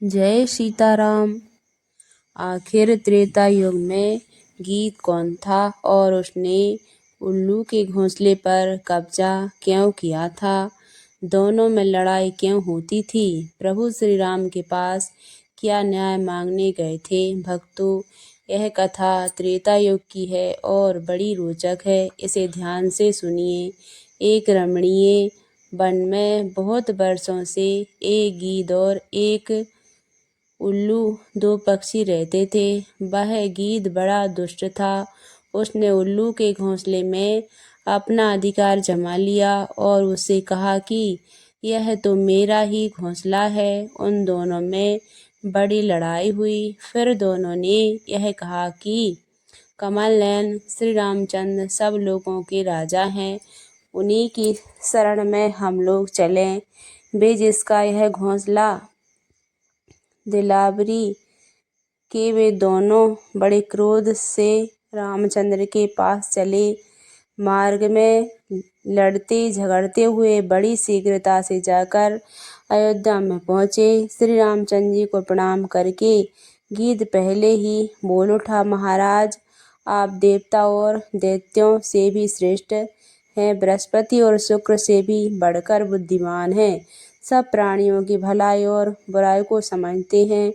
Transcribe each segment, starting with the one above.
जय सीताराम। आखिर त्रेता युग में गीत कौन था और उसने उल्लू के घोंसले पर कब्जा क्यों किया था? दोनों में लड़ाई क्यों होती थी? प्रभु श्री राम के पास क्या न्याय मांगने गए थे? भक्तों, यह कथा त्रेता युग की है और बड़ी रोचक है। इसे ध्यान से सुनिए। एक रमणीय वन में बहुत वर्षों से एक गीद और एक उल्लू दो पक्षी रहते थे। वह गीद बड़ा दुष्ट था। उसने उल्लू के घोंसले में अपना अधिकार जमा लिया और उससे कहा कि यह तो मेरा ही घोंसला है। उन दोनों में बड़ी लड़ाई हुई। फिर दोनों ने यह कहा कि कमल नयन श्री रामचंद्र सब लोगों के राजा हैं, उन्हीं की शरण में हम लोग चलें। वे जिसका यह घोंसला दिलावरी के वे दोनों बड़े क्रोध से रामचंद्र के पास चले। मार्ग में लड़ते झगड़ते हुए बड़ी शीघ्रता से जाकर अयोध्या में पहुँचे। श्री रामचंद्र जी को प्रणाम करके गीद पहले ही बोल उठा, महाराज, आप देवता और दैत्यों से भी श्रेष्ठ हैं, बृहस्पति और शुक्र से भी बढ़कर बुद्धिमान हैं, सब प्राणियों की भलाई और बुराई को समझते हैं।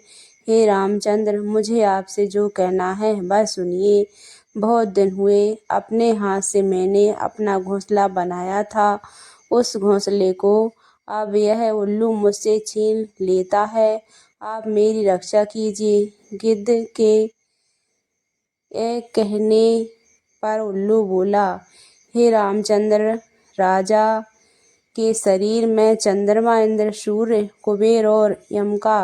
हे रामचंद्र, मुझे आपसे जो कहना है वह सुनिए। बहुत दिन हुए अपने हाथ से मैंने अपना घोंसला बनाया था। उस घोंसले को अब यह उल्लू मुझसे छीन लेता है। आप मेरी रक्षा कीजिए। गिद्ध के कहने पर उल्लू बोला, हे रामचंद्र, राजा के शरीर में चंद्रमा, इंद्र, सूर्य, कुबेर और यम का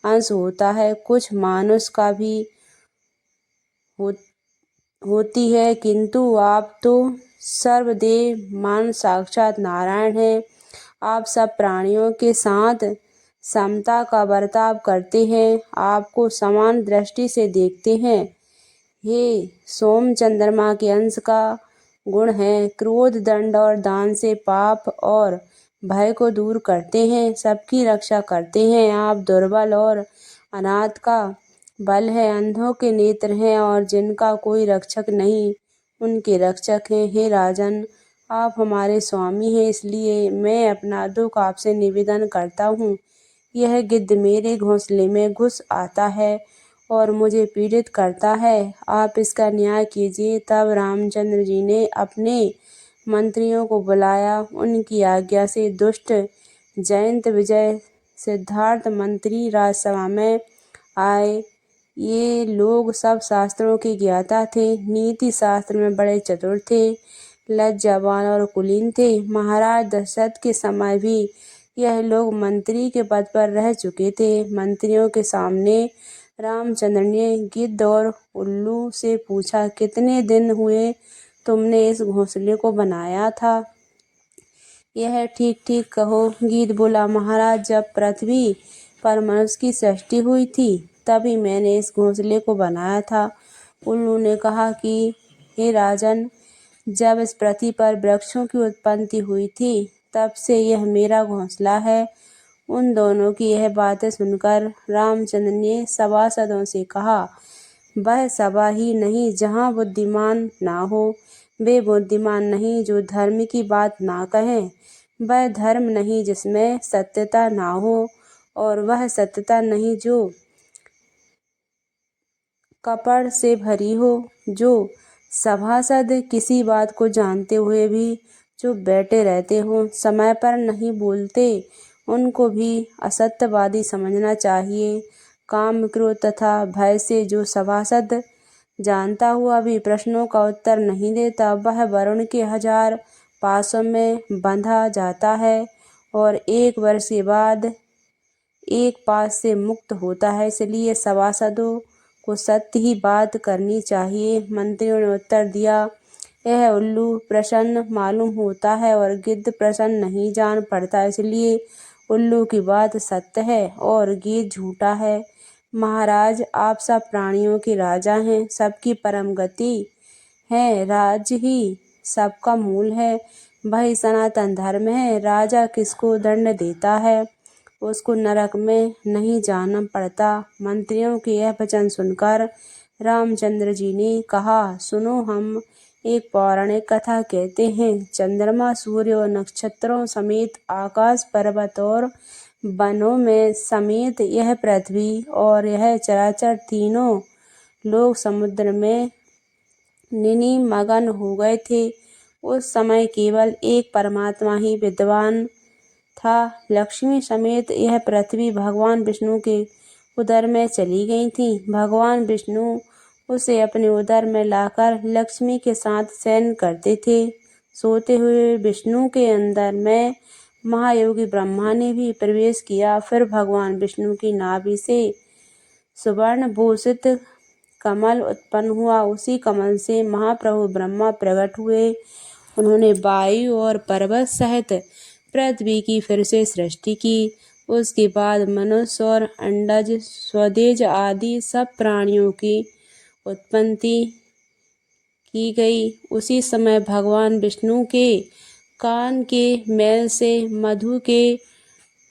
अंश होता है। कुछ मानुष का भी होती है, किंतु आप तो सर्वदेव मान साक्षात नारायण हैं। आप सब प्राणियों के साथ समता का बर्ताव करते हैं, आपको समान दृष्टि से देखते हैं। हे सोम, चंद्रमा के अंश का गुण है। क्रोध, दंड और दान से पाप और भय को दूर करते हैं, सबकी रक्षा करते हैं। आप दुर्बल और अनाथ का बल है, अंधों के नेत्र हैं और जिनका कोई रक्षक नहीं उनके रक्षक हैं। हे राजन, आप हमारे स्वामी हैं, इसलिए मैं अपना दुख आपसे निवेदन करता हूँ। यह गिद्ध मेरे घोंसले में घुस आता है और मुझे पीड़ित करता है, आप इसका न्याय कीजिए। तब रामचंद्र जी ने अपने मंत्रियों को बुलाया। उनकी आज्ञा से दुष्ट जयंत, विजय, सिद्धार्थ मंत्री राजसभा में आए। ये लोग सब शास्त्रों के ज्ञाता थे, नीति शास्त्र में बड़े चतुर थे, लज्जावान और कुलीन थे। महाराज दशरथ के समय भी यह लोग मंत्री के पद पर रह चुके थे। मंत्रियों के सामने रामचंद्र ने गिद्ध और उल्लू से पूछा, कितने दिन हुए तुमने इस घोंसले को बनाया था? यह ठीक ठीक कहो। गिद्ध बोला, महाराज, जब पृथ्वी पर मनुष्य की सृष्टि हुई थी तभी मैंने इस घोंसले को बनाया था। उल्लू ने कहा कि हे राजन, जब इस पृथ्वी पर वृक्षों की उत्पत्ति हुई थी तब से यह मेरा घोंसला है। उन दोनों की यह बातें सुनकर रामचंद्र ने सभासदों से कहा, वह सभा ही नहीं जहाँ बुद्धिमान ना हो, वे बुद्धिमान नहीं जो धर्म की बात ना कहें, वह धर्म नहीं जिसमें सत्यता ना हो, और वह सत्यता नहीं जो कपट से भरी हो। जो सभासद किसी बात को जानते हुए भी चुप बैठे रहते हो, समय पर नहीं बोलते, उनको भी असत्यवादी समझना चाहिए। काम, क्रोध तथा भय से जो सभासद जानता हुआ भी प्रश्नों का उत्तर नहीं देता, वह वरुण के 1000 पासों में बंधा जाता है और 1 वर्ष के बाद एक पास से मुक्त होता है। इसलिए सभासदों को सत्य ही बात करनी चाहिए। मंत्रियों ने उत्तर दिया, यह उल्लू प्रसन्न मालूम होता है और गिद्ध प्रसन्न नहीं जान पड़ता, इसलिए उल्लू की बात सत्य है और गिद्ध झूठा है। महाराज, आप सब प्राणियों के राजा हैं, सबकी परम गति है, राज्य ही सबका मूल है, वही सनातन धर्म है। राजा किसको दंड देता है उसको नरक में नहीं जाना पड़ता। मंत्रियों के यह वचन सुनकर रामचंद्र जी ने कहा, सुनो, हम एक पौराणिक कथा कहते हैं। चंद्रमा, सूर्य और नक्षत्रों समेत आकाश, पर्वत और वनों में समेत यह पृथ्वी और यह चराचर तीनों लोग समुद्र में निनी मगन हो गए थे। उस समय केवल एक परमात्मा ही विद्वान था। लक्ष्मी समेत यह पृथ्वी भगवान विष्णु के उदर में चली गई थी। भगवान विष्णु उसे अपने उदर में लाकर लक्ष्मी के साथ शयन करते थे। सोते हुए विष्णु के अंदर में महायोगी ब्रह्मा ने भी प्रवेश किया। फिर भगवान विष्णु की नाभि से सुवर्ण भूषित कमल उत्पन्न हुआ। उसी कमल से महाप्रभु ब्रह्मा प्रकट हुए। उन्होंने वायु और पर्वत सहित पृथ्वी की फिर से सृष्टि की। उसके बाद मनुष्य और अंडज, स्वदेज आदि सब प्राणियों की उत्पत्ति की गई। उसी समय भगवान विष्णु के कान के मैल से मधु के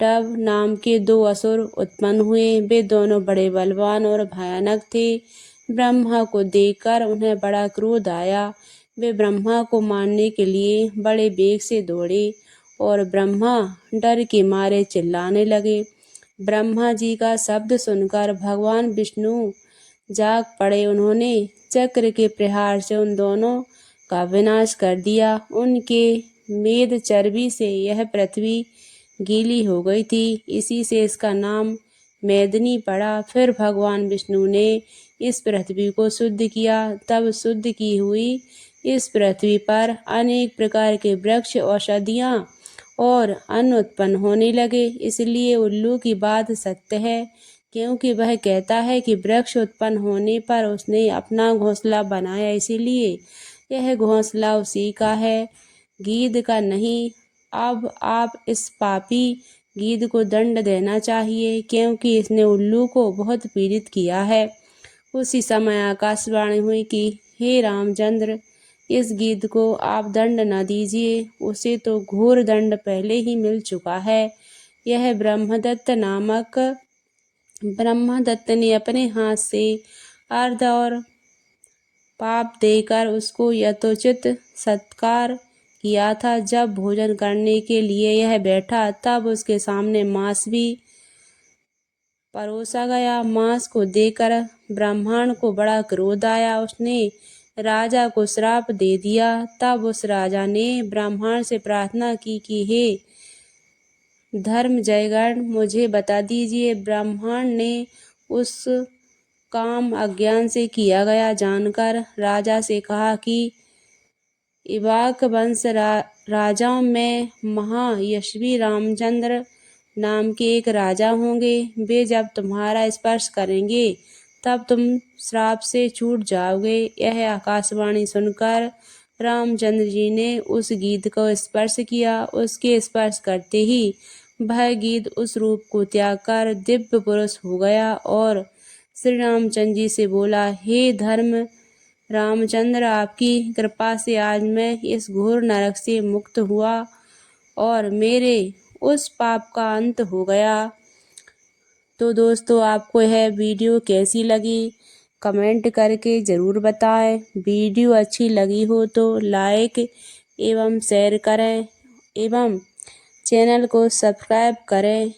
टब नाम के दो असुर उत्पन्न हुए। वे दोनों बड़े बलवान और भयानक थे। ब्रह्मा को देखकर उन्हें बड़ा क्रोध आया। वे ब्रह्मा को मारने के लिए बड़े वेग से दौड़े और ब्रह्मा डर के मारे चिल्लाने लगे। ब्रह्मा जी का शब्द सुनकर भगवान विष्णु जाग पड़े। उन्होंने चक्र के प्रहार से उन दोनों का विनाश कर दिया। उनके मेद चर्बी से यह पृथ्वी गीली हो गई थी। इसी से इसका नाम मेदिनी पड़ा। फिर भगवान विष्णु ने इस पृथ्वी को शुद्ध किया। तब शुद्ध की हुई इस पृथ्वी पर अनेक प्रकार के वृक्ष, औषधियाँ और अन्न उत्पन्न होने लगे। इसलिए उल्लू की बात सत्य है, क्योंकि वह कहता है कि वृक्ष उत्पन्न होने पर उसने अपना घोंसला बनाया, इसीलिए यह घोंसला उसी का है, गीद का नहीं। अब आप इस पापी गीद को दंड देना चाहिए, क्योंकि इसने उल्लू को बहुत पीड़ित किया है। उसी समय आकाशवाणी हुई कि हे रामचंद्र, इस गीद को आप दंड न दीजिए, उसे तो घोर दंड पहले ही मिल चुका है। यह ब्रह्मदत्त ने अपने हाथ से अर्ध और पाप देकर उसको यथोचित सत्कार किया था। जब भोजन करने के लिए यह बैठा, तब उसके सामने मांस भी परोसा गया। मांस को देखकर ब्राह्मण को बड़ा क्रोध आया। उसने राजा को श्राप दे दिया। तब उस राजा ने ब्राह्मण से प्रार्थना की कि हे धर्म जयगण, मुझे बता दीजिए। ब्राह्मण ने उस काम अज्ञान से किया गया जानकर राजा से कहा कि इवाक वंश राजाओं में महायशस्वी रामचंद्र नाम के एक राजा होंगे। वे जब तुम्हारा स्पर्श करेंगे तब तुम श्राप से छूट जाओगे। यह आकाशवाणी सुनकर रामचंद्र जी ने उस गीध को स्पर्श किया। उसके स्पर्श करते ही वह गीध उस रूप को त्याग कर दिव्य पुरुष हो गया और श्री रामचंद्र जी से बोला, हे धर्म रामचंद्र, आपकी कृपा से आज मैं इस घोर नरक से मुक्त हुआ और मेरे उस पाप का अंत हो गया। तो दोस्तों, आपको यह वीडियो कैसी लगी कमेंट करके ज़रूर बताएं। वीडियो अच्छी लगी हो तो लाइक एवं शेयर करें एवं चैनल को सब्सक्राइब करें।